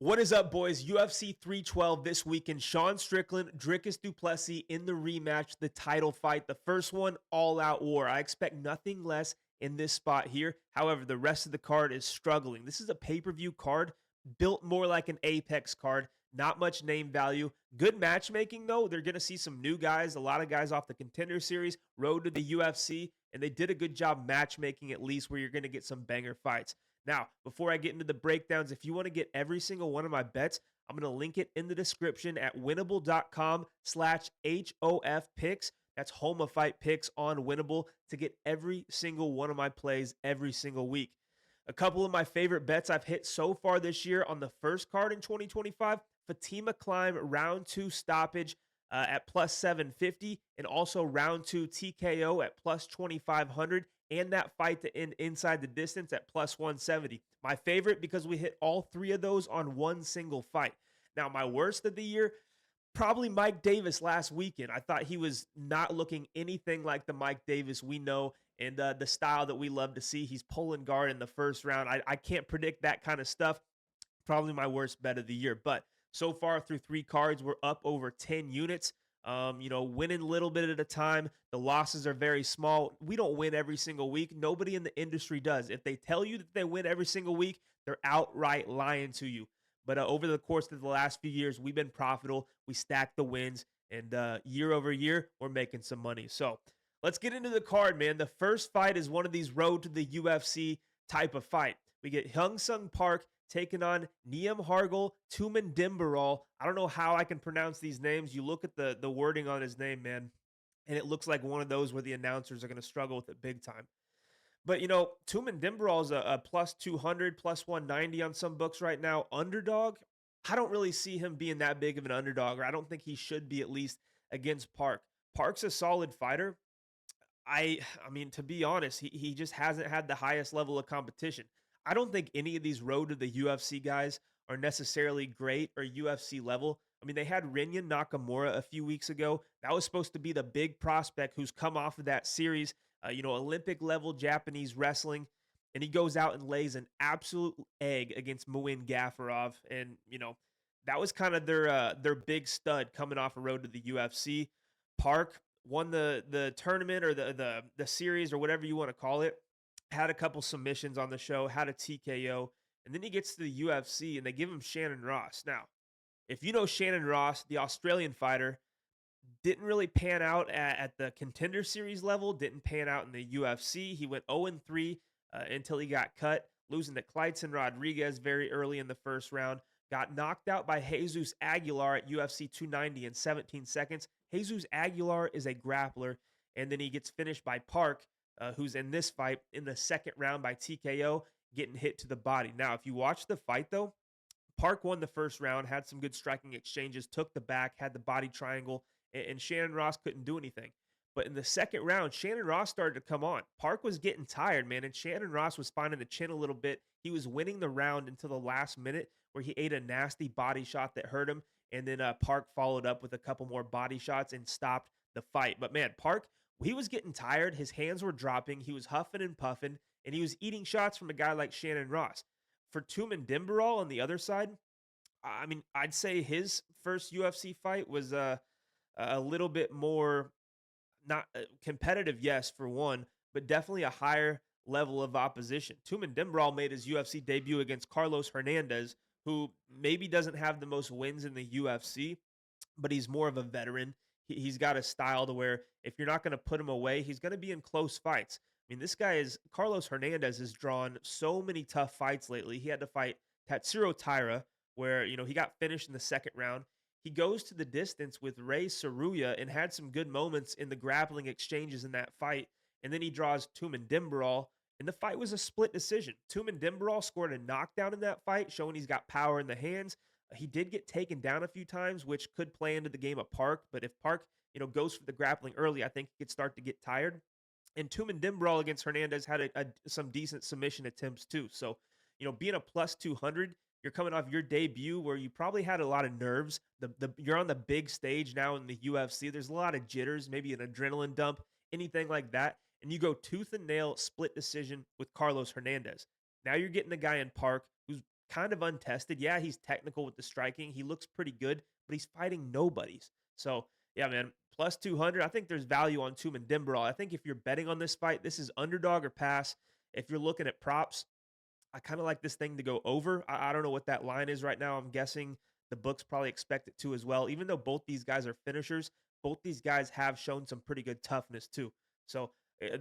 What is up, boys? UFC 312 this weekend. Sean Strickland, Dricus du Plessis in the rematch, the title fight. The first one, all-out war. I expect nothing less in this spot here. However, the rest of the card is struggling. This is a pay-per-view card built more like an Apex card. Not much name value. Good matchmaking, though. They're going to see some new guys, a lot of guys off the Contender Series, road to the UFC, and they did a good job matchmaking at least where you're going to get some banger fights. Now, before I get into the breakdowns, if you want to get every single one of my bets, I'm going to link it in the description at winnable.com/HOF picks. That's home of fight picks on Winnable to get every single one of my plays every single week. A couple of my favorite bets I've hit so far this year on the first card in 2025, Fatima Climb round 2 stoppage at plus 750, and also round 2 TKO at plus 2,500, and that fight to end inside the distance at plus 170. My favorite because we hit all three of those on one single fight. Now, my worst of the year, probably Mike Davis last weekend. I thought he was not looking anything like the Mike Davis we know and the style that we love to see. He's pulling guard in the first round. I can't predict that kind of stuff. Probably my worst bet of the year. But so far through 3 cards, we're up over 10 units. Winning a little bit at a time. The losses are very small. We don't win every single week. Nobody in the industry does. If they tell you that they win every single week, they're outright lying to you. But over the course of the last few years, we've been profitable. We stack the wins, and year over year, we're making some money. So let's get into the card, man. The first fight is one of these road to the UFC type of fight. We get Hyung Sung Park taking on Neum Hargul Tumendembural. I don't know how I can pronounce these names. You look at the wording on his name, man, and it looks like one of those where the announcers are going to struggle with it big time. But, Tumendembural is a plus 200, plus 190 on some books right now. Underdog, I don't really see him being that big of an underdog, or I don't think he should be, at least against Park. Park's a solid fighter. I mean, to be honest, he just hasn't had the highest level of competition. I don't think any of these road to the UFC guys are necessarily great or UFC level. I mean, they had Rinya Nakamura a few weeks ago. That was supposed to be the big prospect who's come off of that series, Olympic level Japanese wrestling. And he goes out and lays an absolute egg against Muin Gafarov. And, that was kind of their big stud coming off a road to the UFC. Park won the tournament or the series or whatever you want to call it. Had a couple submissions on the show, had a TKO, and then he gets to the UFC and they give him Shannon Ross. Now, if you know Shannon Ross, the Australian fighter, didn't really pan out at the Contender Series level, didn't pan out in the UFC. He went 0-3 until he got cut, losing to Clayton Rodriguez very early in the first round. Got knocked out by Jesus Aguilar at UFC 290 in 17 seconds. Jesus Aguilar is a grappler, and then he gets finished by Park, who's in this fight in the second round by TKO, getting hit to the body. Now, if you watch the fight, though, Park won the first round, had some good striking exchanges, took the back, had the body triangle, and Shannon Ross couldn't do anything. But in the second round, Shannon Ross started to come on. Park was getting tired, man, and Shannon Ross was finding the chin a little bit. He was winning the round until the last minute where he ate a nasty body shot that hurt him, and then Park followed up with a couple more body shots and stopped the fight. But, man, Park, he was getting tired. His hands were dropping. He was huffing and puffing, and he was eating shots from a guy like Shannon Ross. For Tumendembural on the other side, I mean, I'd say his first UFC fight was a little bit more not competitive, yes, for one, but definitely a higher level of opposition. Tumendembural made his UFC debut against Carlos Hernandez, who maybe doesn't have the most wins in the UFC, but he's more of a veteran. He's got a style to where if you're not going to put him away, he's going to be in close fights. I mean, Carlos Hernandez has drawn so many tough fights lately. He had to fight Tatsuro Taira, where, he got finished in the second round. He goes to the distance with Ray Saruya and had some good moments in the grappling exchanges in that fight. And then he draws Tumendembural, and the fight was a split decision. Tumendembural scored a knockdown in that fight, showing he's got power in the hands. He did get taken down a few times, which could play into the game of Park. But if Park, goes for the grappling early, I think he could start to get tired. And Tumendembural against Hernandez had some decent submission attempts too. So, being a plus 200, you're coming off your debut where you probably had a lot of nerves. You're on the big stage now in the UFC. There's a lot of jitters, maybe an adrenaline dump, anything like that. And you go tooth and nail split decision with Carlos Hernandez. Now you're getting a guy in Park who's kind of untested. Yeah, he's technical with the striking. He looks pretty good, but he's fighting nobodies. So, yeah, man, plus 200. I think there's value on Tumendembural. I think if you're betting on this fight, this is underdog or pass. If you're looking at props, I kind of like this thing to go over. I don't know what that line is right now. I'm guessing the books probably expect it to as well. Even though both these guys are finishers, both these guys have shown some pretty good toughness too. So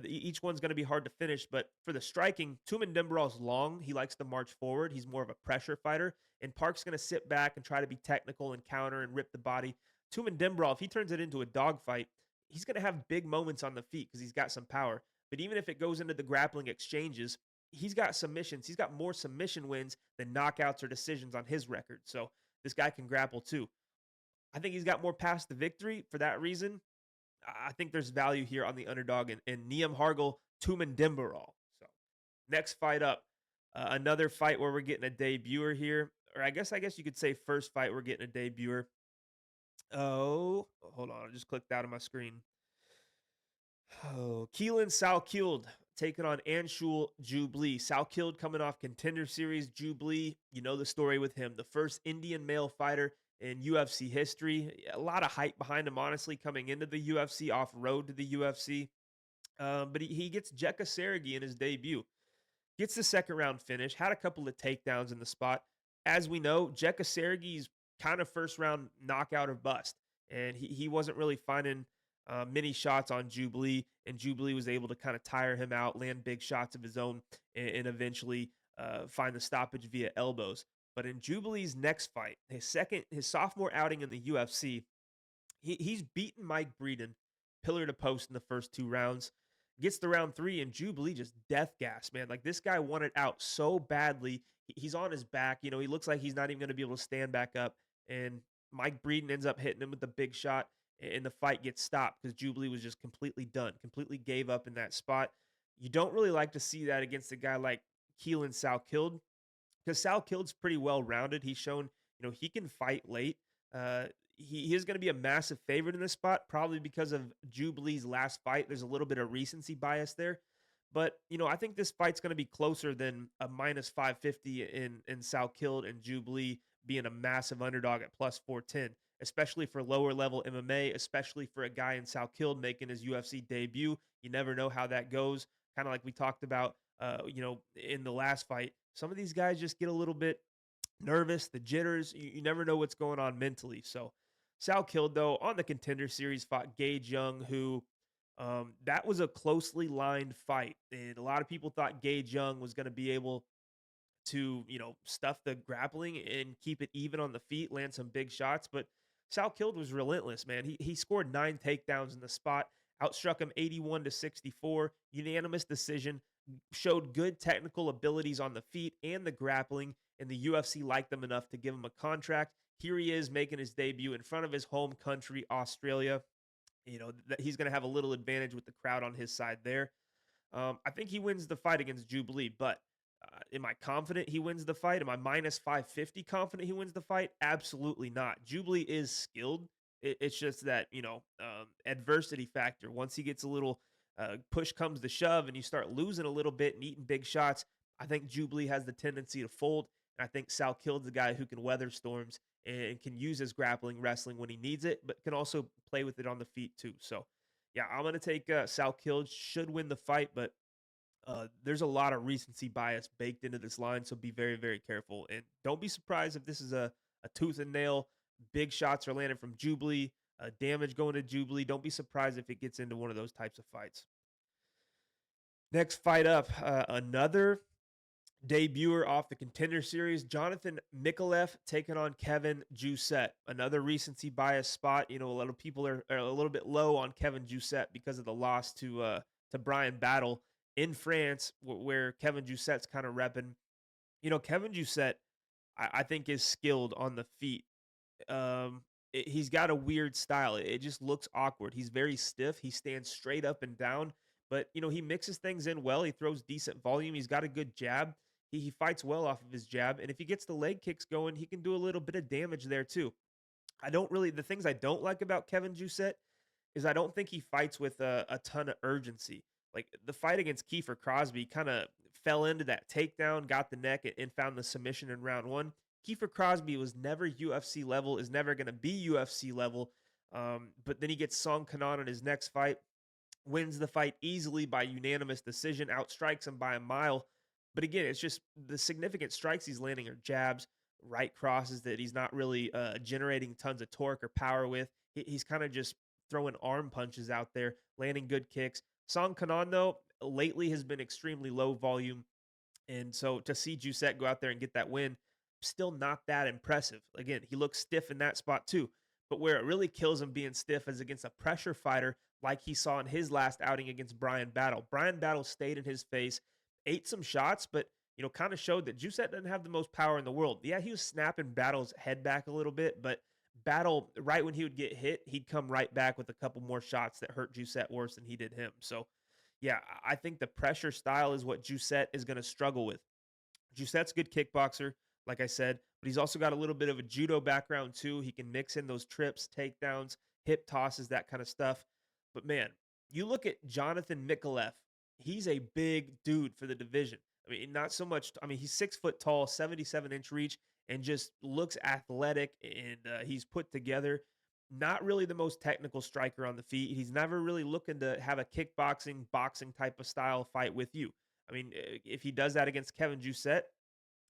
each one's going to be hard to finish. But for the striking, Tumendembural's long. He likes to march forward. He's more of a pressure fighter. And Park's going to sit back and try to be technical and counter and rip the body. Tumendembural, if he turns it into a dogfight, he's going to have big moments on the feet because he's got some power. But even if it goes into the grappling exchanges, he's got submissions. He's got more submission wins than knockouts or decisions on his record. So this guy can grapple too. I think he's got more paths to victory. For that reason, I think there's value here on the underdog and Niam Hargel Tumendembural. So next fight up, another fight where we're getting a debuter here, or I guess you could say first fight we're getting a debuter. Oh, hold on, I just clicked out of my screen. Oh, Keelan Salkilld taking on Anshul Jubli. Salkilld coming off Contender Series. Jubli, you know the story with him. The first Indian male fighter in UFC history. A lot of hype behind him, honestly, coming into the UFC, off road to the UFC. But he gets Jekka Sergi in his debut. Gets the second round finish. Had a couple of takedowns in the spot. As we know, Jekka Sergi's kind of first round knockout or bust. And he wasn't really finding many shots on Jubli, and Jubli was able to kind of tire him out, land big shots of his own, and eventually find the stoppage via elbows. But in Jubilee's next fight, his sophomore outing in the UFC, he's beaten Mike Breeden pillar to post in the first two rounds. Gets to round three, and Jubilee just death gas, man. Like this guy wanted out so badly. He's on his back. You know, he looks like he's not even going to be able to stand back up. And Mike Breeden ends up hitting him with the big shot, and the fight gets stopped because Jubilee was just completely done, completely gave up in that spot. You don't really like to see that against a guy like Keelan Salkilld because Salkild's pretty well rounded. He's shown, he can fight late. He is going to be a massive favorite in this spot, probably because of Jubilee's last fight. There's a little bit of recency bias there. But, I think this fight's going to be closer than a minus 550 in Salkilld and Jubilee being a massive underdog at plus 410, especially for lower level MMA, especially for a guy in Salkilld making his UFC debut. You never know how that goes. Kind of like we talked about, in the last fight. Some of these guys just get a little bit nervous, the jitters. You never know what's going on mentally. So Salkilld, though, on the Contender Series, fought Gage Young, who that was a closely lined fight. And a lot of people thought Gage Young was going to be able to, stuff the grappling and keep it even on the feet, land some big shots. But Salkilld was relentless, man. He scored 9 takedowns in the spot, outstruck him 81-64, unanimous decision, showed good technical abilities on the feet and the grappling, and the UFC liked them enough to give him a contract. Here he is making his debut in front of his home country, Australia. That he's going to have a little advantage with the crowd on his side there. I think he wins the fight against Jubilee, but am I confident he wins the fight? Am I minus 550 confident he wins the fight? Absolutely not. Jubilee is skilled. It's just that, adversity factor. Once he gets a little push comes to shove and you start losing a little bit and eating big shots, I think Jubilee has the tendency to fold. And I think Salkild's a guy who can weather storms and can use his grappling wrestling when he needs it, but can also play with it on the feet too. So, yeah, I'm going to take Salkilld. Should win the fight, but there's a lot of recency bias baked into this line, so be very, very careful. And don't be surprised if this is a tooth and nail. Big shots are landing from Jubilee, damage going to Jubilee. Don't be surprised if it gets into one of those types of fights. Next fight up, another debuter off the Contender Series, Jonathan Micallef taking on Kevin Jousset. Another recency bias spot. A lot of people are a little bit low on Kevin Jousset because of the loss to Brian Battle in France, where Kevin Jousset's kind of repping. Kevin Jousset, I think, is skilled on the feet. He's got a weird style. It just looks awkward. He's very stiff. He stands straight up and down, but he mixes things in well. He throws decent volume. He's got a good jab. He fights well off of his jab, and if he gets the leg kicks going, he can do a little bit of damage there too. The things I don't like about Kevin Jousset is I don't think he fights with a ton of urgency. Like the fight against Kiefer Crosby kind of fell into that takedown, got the neck, and found the submission in round one. Kiefer Crosby was never UFC level, is never going to be UFC level. But then he gets Song Kanan in his next fight, wins the fight easily by unanimous decision, outstrikes him by a mile. But again, it's just the significant strikes he's landing are jabs, right crosses that he's not really generating tons of torque or power with. He's kind of just throwing arm punches out there, landing good kicks. Song Kanan, though, lately has been extremely low volume. And so to see Jousset go out there and get that win, still not that impressive. Again, he looks stiff in that spot too. But where it really kills him being stiff is against a pressure fighter like he saw in his last outing against Brian Battle. Brian Battle stayed in his face, ate some shots, but kind of showed that Jousset doesn't have the most power in the world. Yeah, he was snapping Battle's head back a little bit, but Battle, right when he would get hit, he'd come right back with a couple more shots that hurt Jousset worse than he did him. So yeah, I think the pressure style is what Jousset is going to struggle with. Jousset's a good kickboxer, like I said, but he's also got a little bit of a judo background too. He can mix in those trips, takedowns, hip tosses, that kind of stuff. But man, you look at Jonathan Micallef, he's a big dude for the division. I mean, not so much, I mean, he's 6 foot tall, 77-inch reach, and just looks athletic and he's put together. Not really the most technical striker on the feet. He's never really looking to have a kickboxing, boxing type of style fight with you. I mean, if he does that against Kevin Jousset,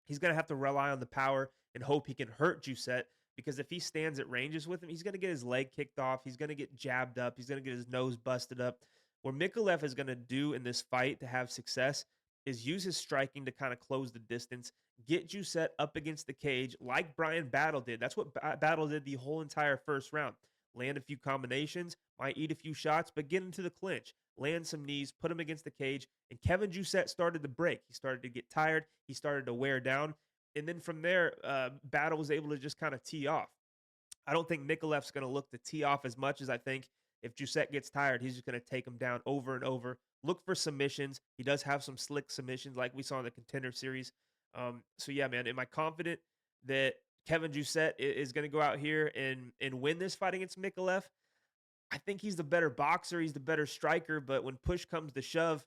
he's going to have to rely on the power and hope he can hurt Jousset, because if he stands at ranges with him, he's going to get his leg kicked off. He's going to get jabbed up. He's going to get his nose busted up. What Micallef is going to do in this fight to have success is use his striking to kind of close the distance, get Jousset up against the cage like Brian Battle did. That's what Battle did the whole entire first round. Land a few combinations, might eat a few shots, but get into the clinch, land some knees, put him against the cage. And Kevin Jousset started to break. He started to get tired. He started to wear down. And then from there, Battle was able to just kind of tee off. I don't think Micallef's going to look to tee off as much as I think if Jousset gets tired, he's just going to take him down over and over. Look for submissions. He does have some slick submissions like we saw in the Contender Series. So yeah, man, am I confident that Kevin Jousset is going to go out here and win this fight against Micallef? I think he's the better boxer. He's the better striker. But when push comes to shove,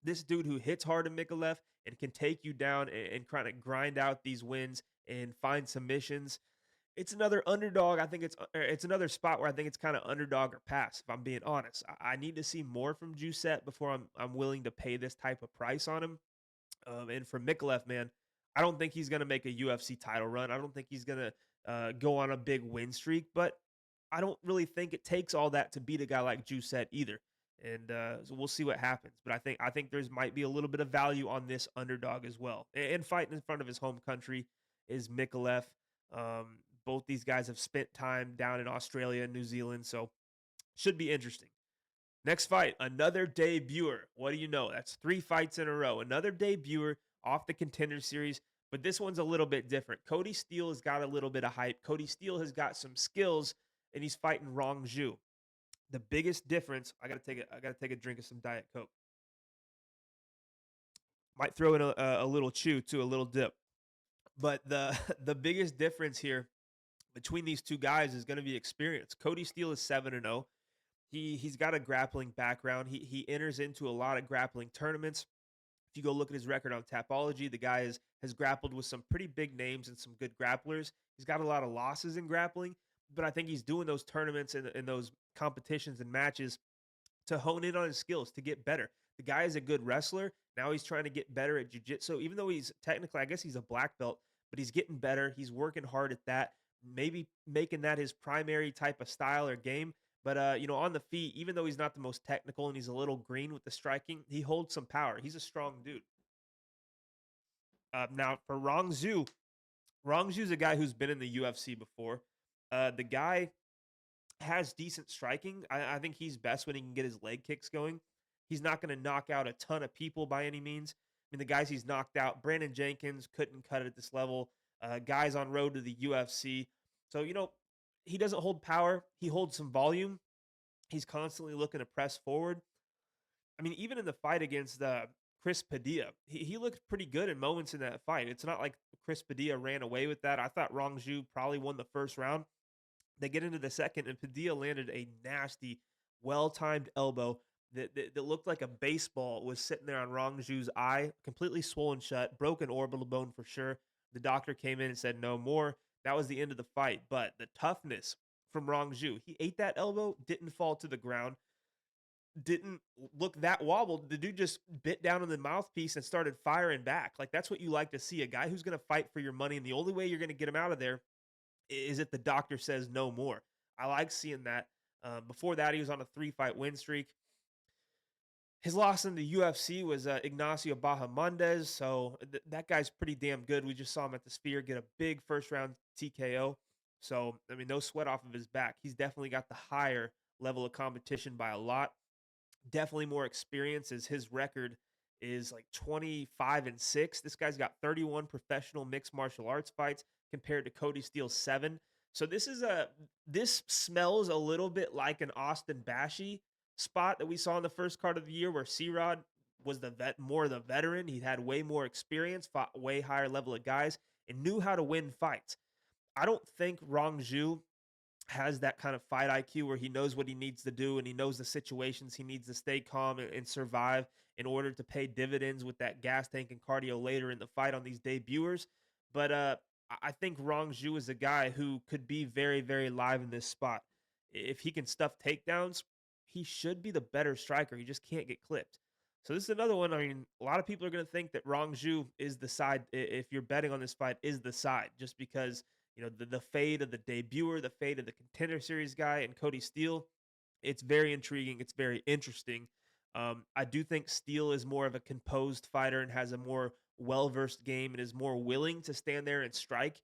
this dude who hits hard in Micallef and can take you down and kind of grind out these wins and find submissions, it's another underdog. I think it's another spot where I think it's kind of underdog or pass. If I'm being honest, I need to see more from Jousset before I'm willing to pay this type of price on him. And for Micallef, man, I don't think he's going to make a UFC title run. I don't think he's going to go on a big win streak, but I don't really think it takes all that to beat a guy like Jousset either. And so we'll see what happens. But I think there's might be a little bit of value on this underdog as well. And fighting in front of his home country is Micallef. Both these guys have spent time down in Australia and New Zealand, so should be interesting. Next fight, another debuter. What do you know? That's 3 fights in a row. Another debuter off the Contender Series, but this one's a little bit different. Cody Steele has got a little bit of hype. Cody Steele has got some skills, and he's fighting Rongzhu. The biggest difference, I gotta take a drink of some Diet Coke. Might throw in a little chew too, a little dip. But the the biggest difference here between these two guys is going to be experience. Cody Steele is 7-0. He's got a grappling background. He enters into a lot of grappling tournaments. If you go look at his record on Tapology, the guy has grappled with some pretty big names and some good grapplers. He's got a lot of losses in grappling, but I think he's doing those tournaments and those competitions and matches to hone in on his skills, to get better. The guy is a good wrestler. Now he's trying to get better at jiu-jitsu. Even though he's technically, I guess he's a black belt, but he's getting better. He's working hard at that, maybe making that his primary type of style or game. But on the feet, even though he's not the most technical and he's a little green with the striking, he holds some power. He's a strong dude. Now for Rongzhu, Rongzhu's a guy who's been in the UFC before. The guy has decent striking. I think he's best when he can get his leg kicks going. He's not going to knock out a ton of people by any means. I mean, the guys he's knocked out, Brandon Jenkins couldn't cut it at this level. Guys on road to the UFC. So, he doesn't hold power. He holds some volume. He's constantly looking to press forward. I mean, even in the fight against Chris Padilla, he looked pretty good in moments in that fight. It's not like Chris Padilla ran away with that. I thought Rongzhu probably won the first round. They get into the second, and Padilla landed a nasty, well-timed elbow, that looked like a baseball was sitting there on Rongzhu's eye, completely swollen shut, broken orbital bone for sure. The doctor came in and said no more. That was the end of the fight. But the toughness from Rongzhu, he ate that elbow, didn't fall to the ground, didn't look that wobbled. The dude just bit down on the mouthpiece and started firing back. Like that's what you like to see, a guy who's going to fight for your money. And the only way you're going to get him out of there is if the doctor says no more. I like seeing that. Before that, he was on a 3-fight win streak. His loss in the UFC was Ignacio Bahamondes, so that guy's pretty damn good. We just saw him at the Sphere get a big first round TKO. So, I mean, no sweat off of his back. He's definitely got the higher level of competition by a lot. Definitely more experience, as his record is like 25-6. This guy's got 31 professional mixed martial arts fights compared to Cody Steele's 7. So this smells a little bit like an Austin Bashi spot that we saw in the first card of the year, where C-Rod was more the veteran. He had way more experience, fought way higher level of guys, and knew how to win fights. I don't think Rongzhu has that kind of fight IQ where he knows what he needs to do and he knows the situations he needs to stay calm and survive in order to pay dividends with that gas tank and cardio later in the fight on these debuters. But I think Rongzhu is a guy who could be very, very live in this spot. If he can stuff takedowns, he should be the better striker. He just can't get clipped. So this is another one. I mean, a lot of people are going to think that Rongzhu is the side. If you're betting on this fight, is the side, just because the fade of the debuter, the fade of the Contender Series guy, and Cody Steele. It's very intriguing. It's very interesting. I do think Steele is more of a composed fighter and has a more well-versed game and is more willing to stand there and strike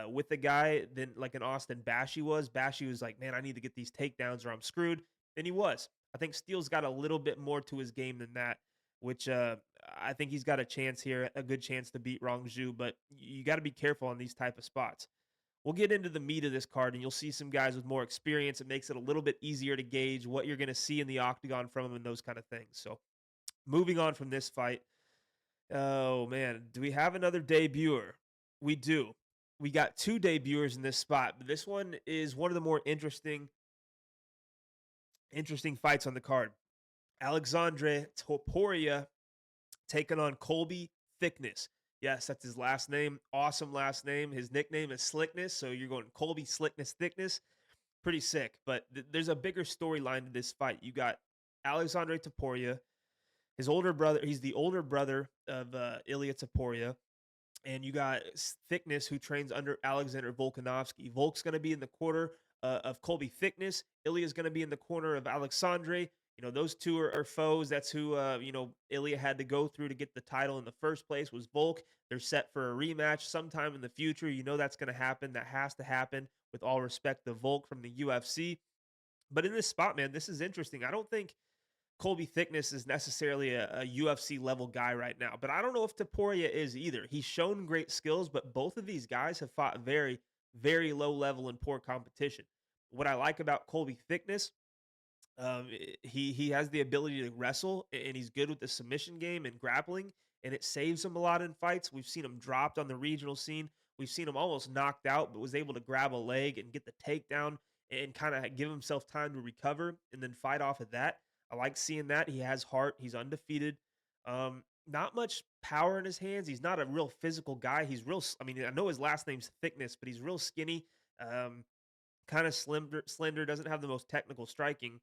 with the guy than like an Austin Bashi was. Bashi was like, man, I need to get these takedowns or I'm screwed. And he was. I think Steele's got a little bit more to his game than that, which I think he's got a chance here, a good chance to beat Rongzhu, but you got to be careful on these type of spots. We'll get into the meat of this card, and you'll see some guys with more experience. It makes it a little bit easier to gauge what you're going to see in the octagon from them and those kind of things. So moving on from this fight. Oh, man. Do we have another debuter? We do. We got 2 debuters in this spot, but this one is one of the more interesting fights on the card. Alexandre Topuria taking on Colby Thicknesse. Yes, that's his last name. Awesome last name. His nickname is Slickness, so you're going Colby Slickness Thicknesse. Pretty sick, but there's a bigger storyline to this fight. You got Alexandre Topuria, his older brother. He's the older brother of Ilya Topuria. And you got Thicknesse, who trains under Alexander Volkanovski. Volk's going to be in the corner of Colby Thicknesse. Ilya's going to be in the corner of Alexandre. Those two are foes. That's who, Ilya had to go through to get the title in the first place, was Volk. They're set for a rematch sometime in the future. That's going to happen. That has to happen, with all respect to Volk from the UFC. But in this spot, man, this is interesting. I don't think Colby Thicknesse is necessarily a UFC level guy right now, but I don't know if Topuria is either. He's shown great skills, but both of these guys have fought very, very low level and poor competition. What I like about Colby Thicknesse, he has the ability to wrestle, and he's good with the submission game and grappling, and it saves him a lot in fights. We've seen him dropped on the regional scene. We've seen him almost knocked out, but was able to grab a leg and get the takedown and kind of give himself time to recover and then fight off of that. I like seeing that. He has heart. He's undefeated. Not much power in his hands. He's not a real physical guy. He's real. I mean, I know his last name's Thicknesse, but he's real skinny, kind of slender. Doesn't have the most technical striking,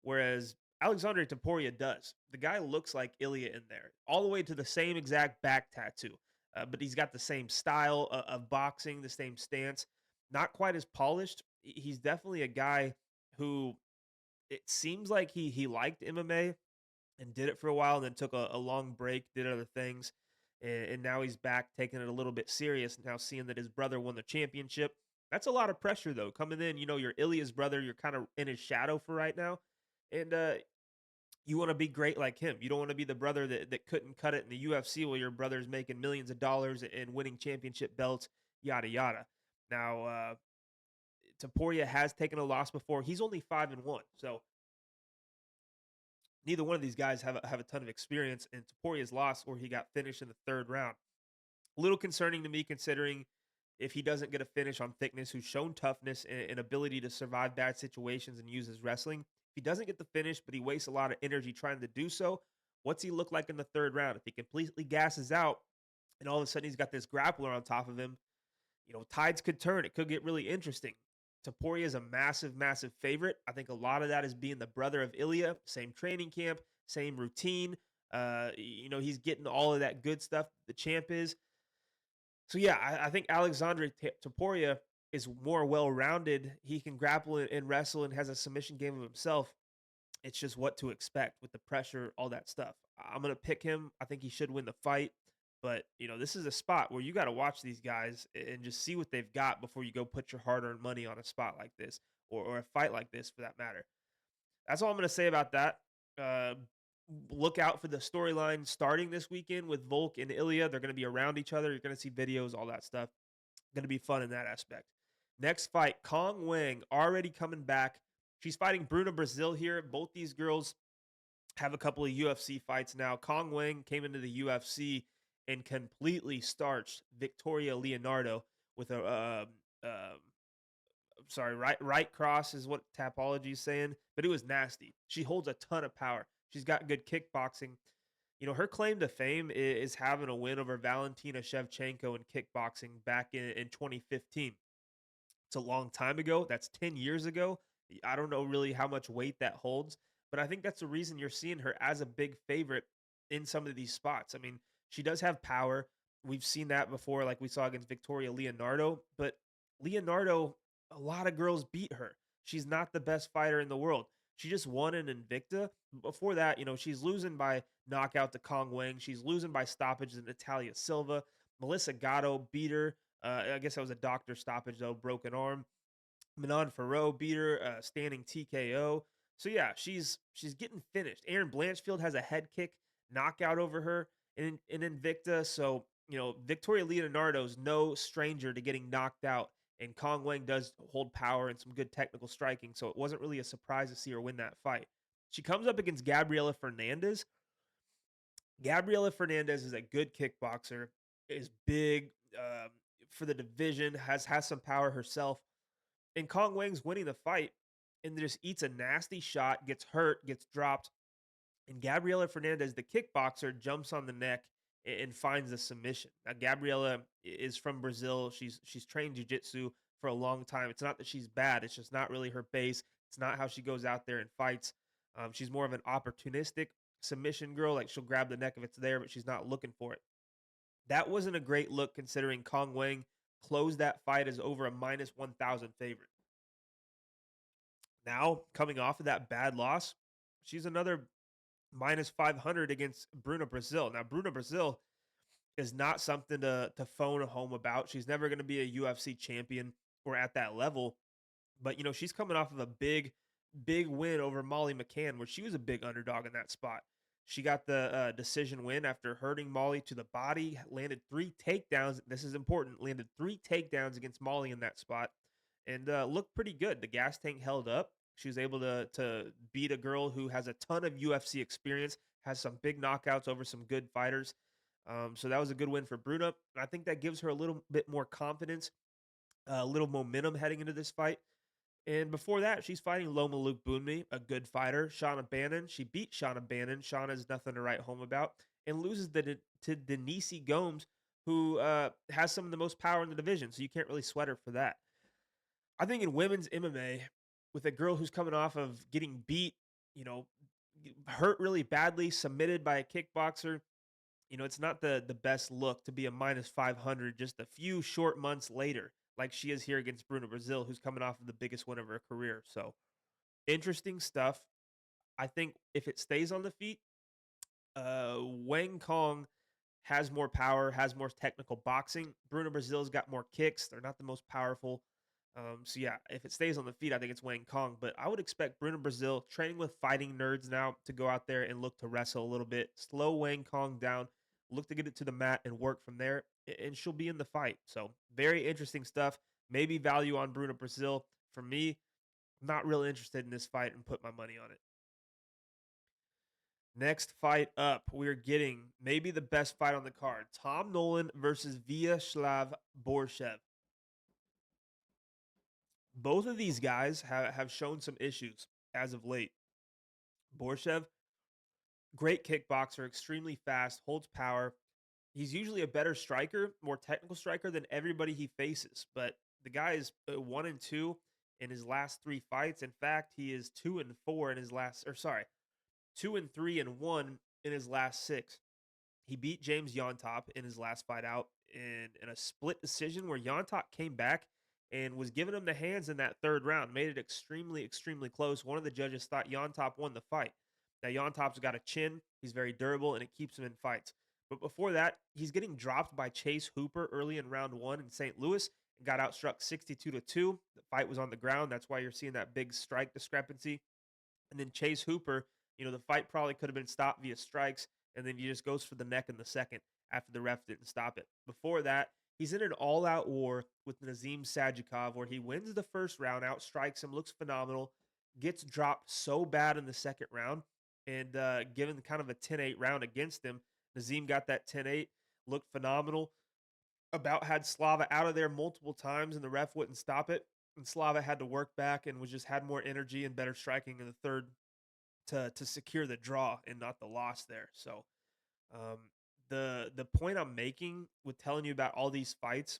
whereas Alexandre Topuria does. The guy looks like Ilya in there, all the way to the same exact back tattoo. But he's got the same style of boxing, the same stance. Not quite as polished. He's definitely a guy who, it seems like he liked MMA and did it for a while, and then took a long break, did other things, and now he's back taking it a little bit serious. Now seeing that his brother won the championship, that's a lot of pressure though. Coming in, you're Ilya's brother, you're kind of in his shadow for right now, and you want to be great like him. You don't want to be the brother that couldn't cut it in the UFC while your brother's making millions of dollars and winning championship belts, yada yada. Now, Topuria has taken a loss before. He's only 5-1, so neither one of these guys have a ton of experience. And Topuria's loss, where he got finished in the 3rd round, a little concerning to me, considering if he doesn't get a finish on Thicknesse, who's shown toughness and ability to survive bad situations and use his wrestling. If he doesn't get the finish, but he wastes a lot of energy trying to do so, what's he look like in the third round? If he completely gasses out and all of a sudden he's got this grappler on top of him, tides could turn. It could get really interesting. Topuria is a massive, massive favorite. I think a lot of that is being the brother of Ilya, same training camp, same routine. He's getting all of that good stuff. The champ is. So yeah, I think Alexandre Topuria is more well-rounded. He can grapple and wrestle and has a submission game of himself. It's just what to expect with the pressure, all that stuff. I'm gonna pick him. I think he should win the fight. But this is a spot where you got to watch these guys and just see what they've got before you go put your hard-earned money on a spot like this or a fight like this for that matter. That's all I'm gonna say about that. Uh, Look out for the storyline starting this weekend with Volk and Ilya. They're gonna be around each other. You're gonna see videos, all that stuff. Gonna be fun in that aspect. Next fight, Kong Wang already coming back. She's fighting Bruna Brazil here. Both these girls have a couple of UFC fights now. Kong Wang came into the UFC and completely starched Victoria Leonardo with a sorry, right cross is what Tapology is saying, but it was nasty. She holds a ton of power. She's got good kickboxing. Her claim to fame is having a win over Valentina Shevchenko in kickboxing back in 2015. It's a long time ago. That's 10 years ago. I don't know really how much weight that holds, but I think that's the reason you're seeing her as a big favorite in some of these spots. I mean, she does have power. We've seen that before, like we saw against Victoria Leonardo, but Leonardo, a lot of girls beat her. She's not the best fighter in the world. She just won an Invicta. Before that, she's losing by knockout to Kong Wang. She's losing by stoppage to Natalia Silva. Melissa Gatto beat her. I guess that was a doctor stoppage, though, broken arm. Manon Farrow beat her, standing TKO. So yeah, she's getting finished. Aaron Blanchfield has a head kick knockout over her in Invicta. So Victoria Leonardo's no stranger to getting knocked out, and Kong Wang does hold power and some good technical striking. So it wasn't really a surprise to see her win that fight. She comes up against Gabriela Fernandez. Gabriela Fernandez is a good kickboxer, is big for the division, has some power herself. And Kong Wang's winning the fight and just eats a nasty shot, gets hurt, gets dropped. And Gabriela Fernandez, the kickboxer, jumps on the neck and finds the submission. Now, Gabriela is from Brazil. She's trained jiu-jitsu for a long time. It's not that she's bad. It's just not really her base. It's not how she goes out there and fights. She's more of an opportunistic submission girl. Like she'll grab the neck if it's there, but she's not looking for it. That wasn't a great look considering Kong Wang closed that fight as over a minus 1,000 favorite. Now, coming off of that bad loss, she's another minus 500 against Bruna Brazil. Now, Bruna Brazil is not something to phone home about. She's never going to be a UFC champion or at that level. But, she's coming off of a big, big win over Molly McCann, where she was a big underdog in that spot. She got the decision win after hurting Molly to the body, landed 3 takedowns. This is important. Landed 3 takedowns against Molly in that spot and looked pretty good. The gas tank held up. She was able to beat a girl who has a ton of UFC experience, has some big knockouts over some good fighters. So that was a good win for Bruna. I think that gives her a little bit more confidence, a little momentum heading into this fight. And before that, she's fighting Loma Luke Bunmi, a good fighter. Shauna Bannon, she beat Shauna Bannon. Shauna's nothing to write home about. And loses to Denise Gomes, who has some of the most power in the division. So you can't really sweat her for that. I think in women's MMA, with a girl who's coming off of getting beat, you know, hurt really badly, submitted by a kickboxer, it's not the best look to be a minus 500 just a few short months later, like she is here against Bruna Brazil, who's coming off of the biggest win of her career. So interesting stuff. I think if it stays on the feet, Wang Kong has more power, has more technical boxing. Bruna Brazil's got more kicks. They're not the most powerful. So yeah, if it stays on the feet, I think it's Wang Kong. But I would expect Bruna Brazil, training with fighting nerds now, to go out there and look to wrestle a little bit, slow Wang Kong down, look to get it to the mat and work from there, and she'll be in the fight. So very interesting stuff. Maybe value on Bruna Brazil. For me, not really interested in this fight and put my money on it. Next fight up, we're getting maybe the best fight on the card. Tom Nolan versus Vyacheslav Borshchev. Both of these guys have shown some issues as of late. Borshchev, great kickboxer, extremely fast, holds power. He's usually a better striker, more technical striker than everybody he faces. But the guy is 1-2 in his last three fights. In fact, he is 2-4 in his last, or sorry, 2-3-1 in his last six. He beat James Yontop in his last fight out in a split decision where Yontop came back and was giving him the hands in that third round, made it extremely, extremely close. One of the judges thought Yontop won the fight. Now, Yontop's got a chin, he's very durable, and it keeps him in fights. But before that, he's getting dropped by Chase Hooper early in round one in St. Louis and got outstruck 62-2. The fight was on the ground. That's why you're seeing that big strike discrepancy. And then Chase Hooper, the fight probably could have been stopped via strikes, and then he just goes for the neck in the second after the ref didn't stop it. Before that, he's in an all-out war with Nazim Sajikov where he wins the first round, outstrikes him, looks phenomenal, gets dropped so bad in the second round, and given kind of a 10-8 round against him, Nazim got that 10-8, looked phenomenal, about had Slava out of there multiple times, and the ref wouldn't stop it. And Slava had to work back and was just had more energy and better striking in the third to secure the draw and not the loss there. So um, the point I'm making with telling you about all these fights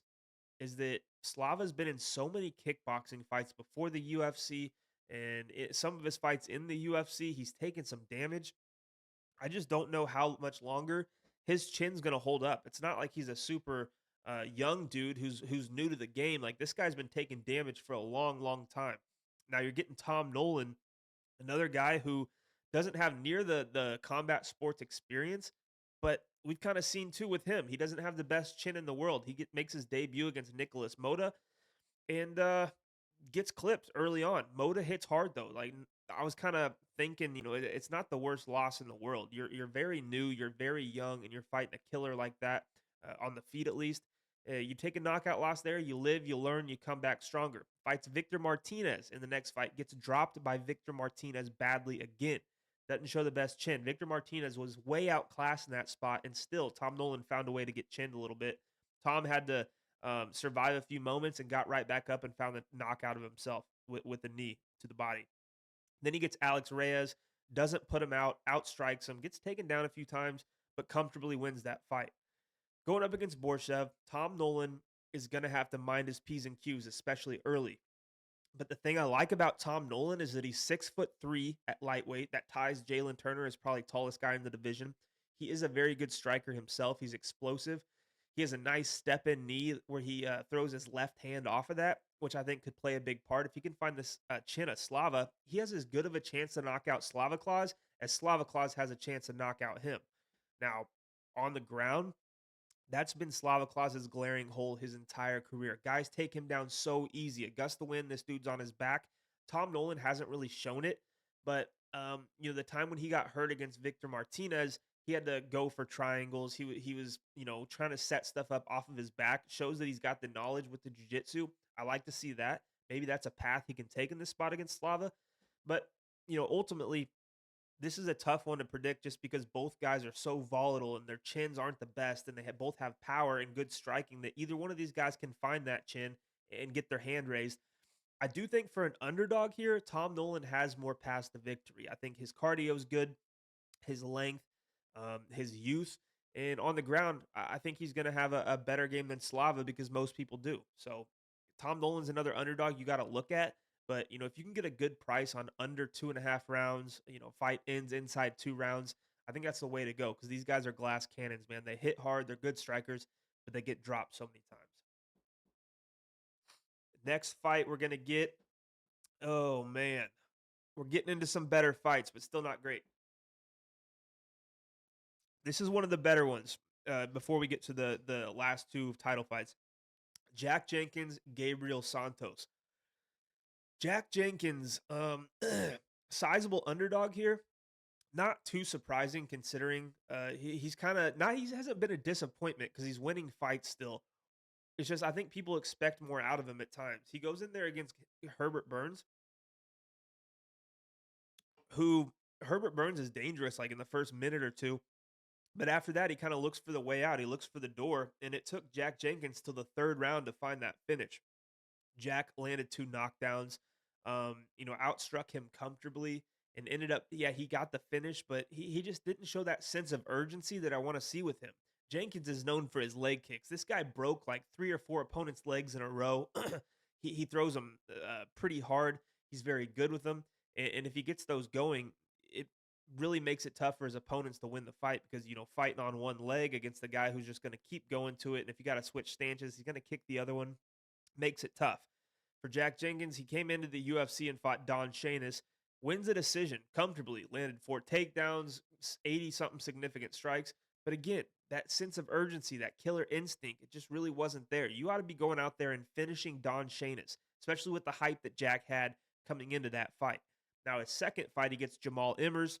is that Slava's been in so many kickboxing fights before the UFC, and some of his fights in the UFC, he's taken some damage. I just don't know how much longer his chin's gonna hold up. It's not like he's a super young dude who's new to the game. Like this guy's been taking damage for a long, long time. Now you're getting Tom Nolan, another guy who doesn't have near the combat sports experience, but we've kind of seen too with him. He doesn't have the best chin in the world. Makes his debut against Nicholas Mota and gets clipped early on. Mota hits hard though. Like I was kind of thinking, it's not the worst loss in the world. You're very new, you're very young, and you're fighting a killer like that on the feet at least. You take a knockout loss there, you live, you learn, you come back stronger. Fights Victor Martinez in the next fight, gets dropped by Victor Martinez badly again. Doesn't show the best chin. Victor Martinez was way outclassed in that spot, and still Tom Nolan found a way to get chinned a little bit. Tom had to survive a few moments and got right back up and found the knockout of himself with a knee to the body. Then he gets Alex Reyes, doesn't put him out, outstrikes him, gets taken down a few times, but comfortably wins that fight. Going up against Borshchev, Tom Nolan is going to have to mind his P's and Q's, especially early. But the thing I like about Tom Nolan is that he's 6'3" at lightweight. That ties Jalen Turner as probably tallest guy in the division. He is a very good striker himself. He's explosive. He has a nice step in knee where he throws his left hand off of that, which I think could play a big part. If he can find this chin of Slava, he has as good of a chance to knock out Slava Claus as Slava Claus has a chance to knock out him. Now, on the ground, that's been Slava Claus's glaring hole his entire career. Guys take him down so easy. A gust of wind, this dude's on his back. Tom Nolan hasn't really shown it, but the time when he got hurt against Victor Martinez, he had to go for triangles. He was trying to set stuff up off of his back. Shows that he's got the knowledge with the jiu-jitsu. I like to see that. Maybe that's a path he can take in this spot against Slava. But ultimately, this is a tough one to predict just because both guys are so volatile and their chins aren't the best, and they both have power and good striking that either one of these guys can find that chin and get their hand raised. I do think for an underdog here, Tom Nolan has more paths to victory. I think his cardio is good, his length, his youth, and on the ground, I think he's going to have a better game than Slava because most people do. So Tom Nolan's another underdog you got to look at. But if you can get a good price on under 2.5 rounds, fight ends inside 2 rounds, I think that's the way to go because these guys are glass cannons, man. They hit hard, they're good strikers, but they get dropped so many times. Next fight we're gonna get. Oh man, we're getting into some better fights, but still not great. This is one of the better ones. Before we get to the last two title fights, Jack Jenkins, Gabriel Santos. Jack Jenkins, sizable underdog here. Not too surprising considering he's kind of not he hasn't been a disappointment because he's winning fights still. It's just I think people expect more out of him at times. He goes in there against Herbert Burns, who Herbert Burns is dangerous like in the first minute or two. But after that, he kind of looks for the way out. He looks for the door, and it took Jack Jenkins till the third round to find that finish. Jack landed two knockdowns, outstruck him comfortably. and ended up, yeah, he got the finish, but he just didn't show that sense of urgency that I want to see with him. Jenkins is known for his leg kicks. This guy broke like 3 or 4 opponents' legs in a row. He throws them pretty hard. He's very good with them, and if he gets those going, it really makes it tough for his opponents to win the fight because fighting on one leg against the guy who's just going to keep going to it, and if you got to switch stances, he's going to kick the other one. Makes it tough. For Jack Jenkins, he came into the UFC and fought Don Shainis, wins a decision comfortably, landed 4 takedowns, 80 something significant strikes. But again, that sense of urgency, that killer instinct, it just really wasn't there. You ought to be going out there and finishing Don Shainis, especially with the hype that Jack had coming into that fight. Now, his second fight against Jamal Immers,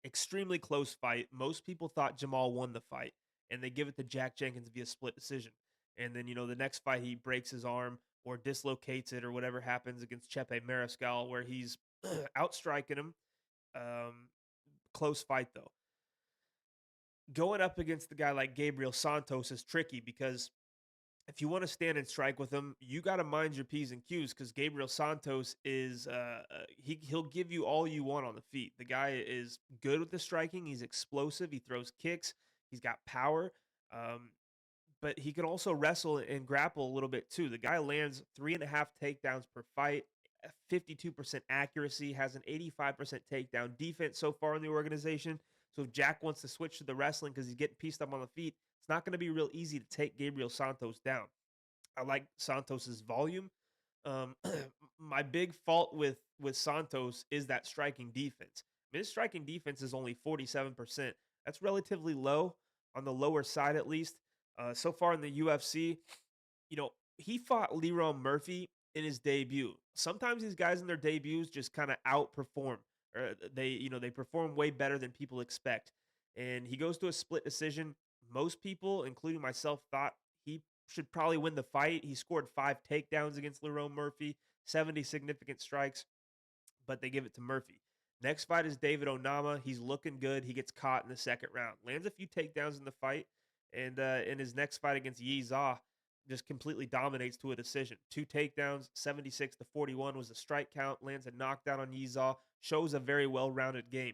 extremely close fight. Most people thought Jamal won the fight, and they give it to Jack Jenkins via split decision. And then, the next fight, he breaks his arm or dislocates it or whatever happens against Chepe Mariscal, where he's outstriking him. Um, Close fight, though. Going up against the guy like Gabriel Santos is tricky because if you want to stand and strike with him, you got to mind your P's and Q's because Gabriel Santos is he'll give you all you want on the feet. The guy is good with the striking. He's explosive. He throws kicks. He's got power. Um, but he can also wrestle and grapple a little bit too. The guy lands 3.5 takedowns per fight, 52% accuracy, has an 85% takedown defense so far in the organization. So if Jack wants to switch to the wrestling because he's getting pieced up on the feet, it's not going to be real easy to take Gabriel Santos down. I like Santos's volume. Um, my big fault with Santos is that striking defense. I mean, his striking defense is only 47%. That's relatively low, on the lower side at least. So far in the UFC, he fought Leron Murphy in his debut. Sometimes these guys in their debuts just kind of outperform. Or they perform way better than people expect. And he goes to a split decision. Most people, including myself, thought he should probably win the fight. He scored 5 takedowns against Leron Murphy, 70 significant strikes, but they give it to Murphy. Next fight is David Onama. He's looking good. He gets caught in the second round, lands a few takedowns in the fight, and in his next fight against Yi Zha, just completely dominates to a decision. 2 takedowns, 76-41 was the strike count. Lands a knockdown on Yi Zha. Shows a very well-rounded game.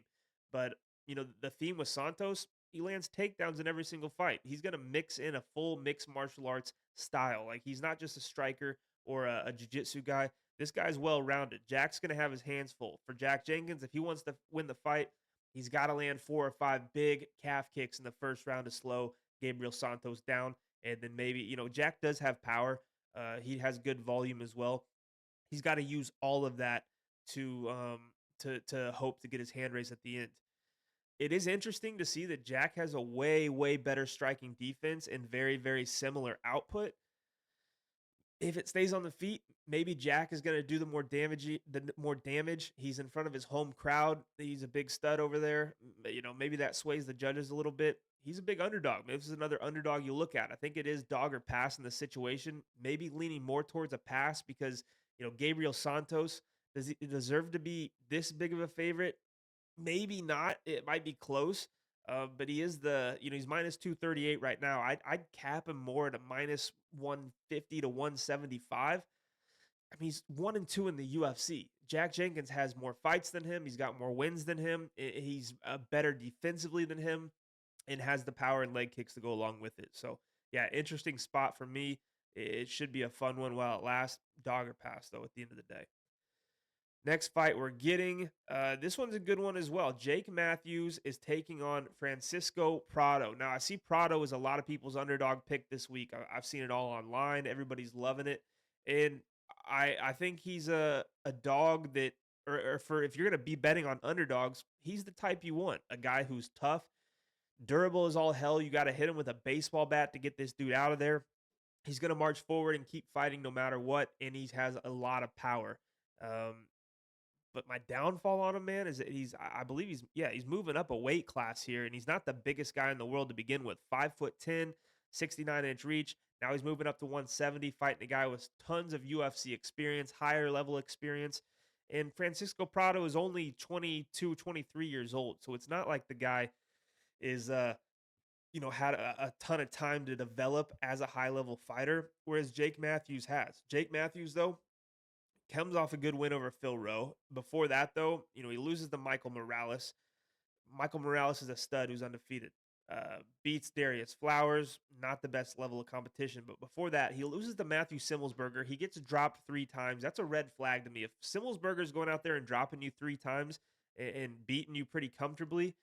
But the theme with Santos, he lands takedowns in every single fight. He's going to mix in a full mixed martial arts style. Like he's not just a striker or a jiu-jitsu guy. This guy's well-rounded. Jack's going to have his hands full. For Jack Jenkins, if he wants to win the fight, he's got to land 4 or 5 big calf kicks in the first round to slow Gabriel Santos down. And then maybe, Jack does have power. He has good volume as well. He's got to use all of that to hope to get his hand raised at the end. It is interesting to see that Jack has a way, way better striking defense and very, very similar output. If it stays on the feet, maybe Jack is going to do the more damage. He's in front of his home crowd. He's a big stud over there. Maybe that sways the judges a little bit. He's a big underdog. Maybe this is another underdog you look at. I think it is dog or pass in the situation. Maybe leaning more towards a pass because Gabriel Santos, does he deserve to be this big of a favorite? Maybe not. It might be close. But he is he's minus 238 right now. I'd cap him more at a minus 150 to 175. I mean, he's 1-2 in the UFC. Jack Jenkins has more fights than him. He's got more wins than him. He's better defensively than him and has the power and leg kicks to go along with it. So, yeah, interesting spot for me. It should be a fun one while it lasts. Dog or pass, though, at the end of the day. Next fight we're getting, this one's a good one as well. Jake Matthews is taking on Francisco Prado. Now, I see Prado is a lot of people's underdog pick this week. I've seen it all online. Everybody's loving it. And I think he's a dog that, or for if you're going to be betting on underdogs, he's the type you want. A guy who's tough, durable as all hell. You got to hit him with a baseball bat to get this dude out of there. He's going to march forward and keep fighting no matter what. And he has a lot of power. But my downfall on him, man, is that I believe he's moving up a weight class here, and he's not the biggest guy in the world to begin with. 5'10", 69-inch reach. Now he's moving up to 170, fighting a guy with tons of UFC experience, higher level experience. And Francisco Prado is only 22, 23 years old. So it's not like the guy is had a ton of time to develop as a high level fighter, whereas Jake Matthews has. Jake Matthews, though, Comes off a good win over Phil Rowe. Before that, though, he loses to Michael Morales. Michael Morales is a stud who's undefeated. Beats Darius Flowers, not the best level of competition. But before that, he loses to Matthew Simmelsberger. He gets dropped 3 times. That's a red flag to me. If Simmelsberger is going out there and dropping you 3 times and beating you pretty comfortably,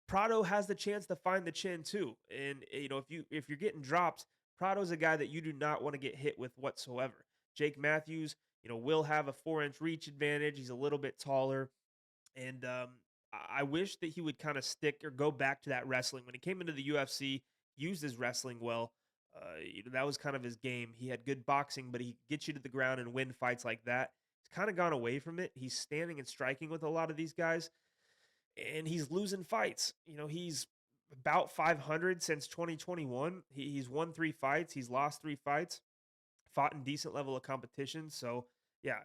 Prado has the chance to find the chin too. And if you're getting dropped, Prado's a guy that you do not want to get hit with whatsoever. Jake Matthews, will have a 4-inch reach advantage. He's a little bit taller. And I wish that he would kind of stick or go back to that wrestling. When he came into the UFC, used his wrestling well. That was kind of his game. He had good boxing, but he gets you to the ground and win fights like that. He's kind of gone away from it. He's standing and striking with a lot of these guys, and he's losing fights. He's about 500 since 2021. He's won 3 fights. He's lost 3 fights. Fought in decent level of competition. So yeah,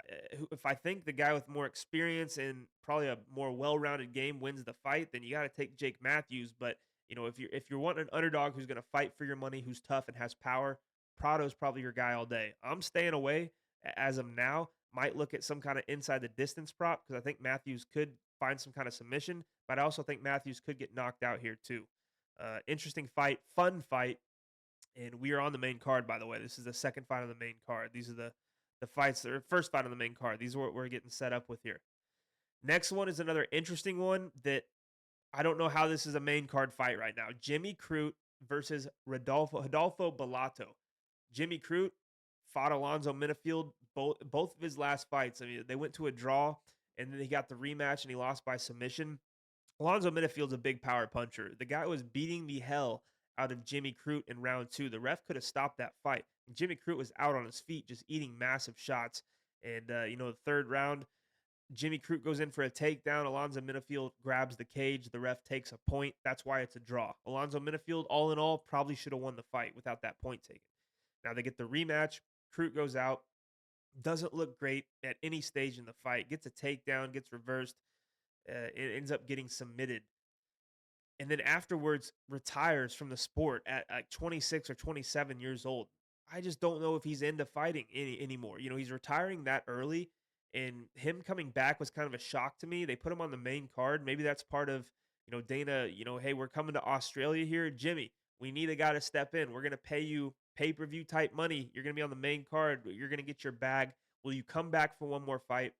if I think the guy with more experience and probably a more well-rounded game wins the fight, then you got to take Jake Matthews. But if you're wanting an underdog who's going to fight for your money, who's tough and has power, Prado's probably your guy all day. I'm staying away as of now. Might look at some kind of inside the distance prop because I think Matthews could find some kind of submission, but I also think Matthews could get knocked out here too. Interesting fight, fun fight, and we are on the main card. By the way, this is the second fight on the main card. These are the fights that are first fight on the main card. These are what we're getting set up with here. Next one is another interesting one that I don't know how this is a main card fight right now. Jimmy Crute versus Rodolfo Bellato. Jimmy Crute fought Alonzo Minifield both of his last fights. I mean, they went to a draw, and then he got the rematch, and he lost by submission. Alonzo Minifield's a big power puncher. The guy was beating the hell out of Jimmy Crute in round 2. The ref could have stopped that fight. And Jimmy Crute was out on his feet, just eating massive shots. And, the third round, Jimmy Crute goes in for a takedown. Alonzo Minifield grabs the cage. The ref takes a point. That's why it's a draw. Alonzo Minifield, all in all, probably should have won the fight without that point taken. Now they get the rematch. Crute goes out. Doesn't look great at any stage in the fight. Gets a takedown, gets reversed. It ends up getting submitted. And then afterwards retires from the sport at like 26 or 27 years old. I just don't know if he's into fighting anymore. He's retiring that early, and him coming back was kind of a shock to me. They put him on the main card. Maybe that's part of, Dana, hey, we're coming to Australia here. Jimmy, we need a guy to step in. We're going to pay you pay-per-view type money. You're going to be on the main card. You're going to get your bag. Will you come back for one more fight?